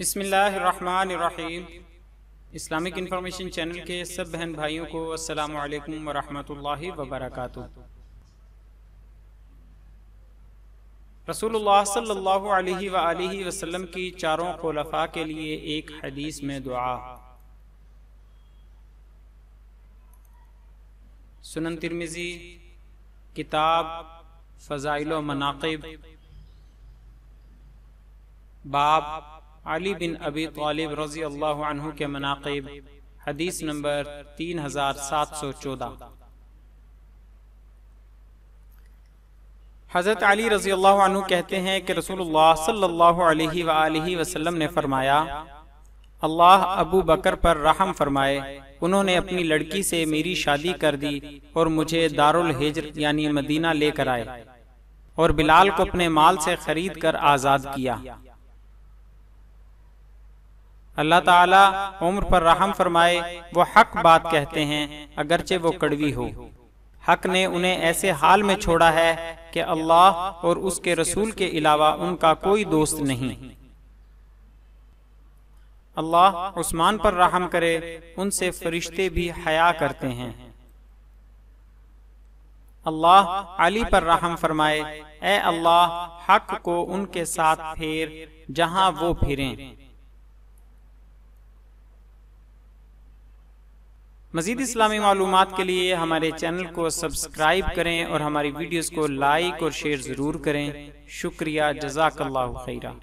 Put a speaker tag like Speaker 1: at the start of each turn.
Speaker 1: बिस्मिल्लाहिर्रहमानिर्रहीम। Islamic information channel के सब बहन भाइयों को अस्सलामु अलैकुम वरहमतुल्लाहि वबरकातुहू। रसूलुल्लाह सल्लल्लाहु अलैहि वसल्लम की चारों खुलफा के लिए एक हदीस में दुआ। सुनन तिर्मिज़ी किताब फ़ज़ाइल व मनाक़िब बाब अली बिन अबी तालिब रज़ी अल्लाहु अन्हु के मनाक़िब हदीस नंबर 3714। हज़रत अली रज़ी अल्लाहु अन्हु कहते हैं कि रसूलुल्लाह सल्लल्लाहु अलैहि वसल्लम ने फरमाया, अल्लाह अबू बकर पर रहम फरमाए, उन्होंने अपनी लड़की से मेरी शादी कर दी और मुझे दारुल हिज्र यानी मदीना लेकर आए और बिलाल को अपने माल से खरीद कर आज़ाद किया। अल्लाह ताला उम्र पर रहम फरमाए, वो हक बात कहते हैं अगरचे वो कड़वी हो। हक ने उन्हें ऐसे हाल में छोड़ा है कि अल्लाह और उसके रसूल के अलावा उनका कोई दोस्त नहीं। अल्लाह उस्मान पर रहम करे, उनसे फरिश्ते भी हया करते हैं। अल्लाह अली पर रहम फरमाए, ए अल्लाह हक को उनके साथ फेर जहां वो फिरें। मज़ीद इस्लामी मालूमात के लिए हमारे चैनल को सब्सक्राइब करें और हमारी वीडियोस को लाइक और शेयर ज़रूर करें। शुक्रिया, जज़ाकल्लाहु खैरा।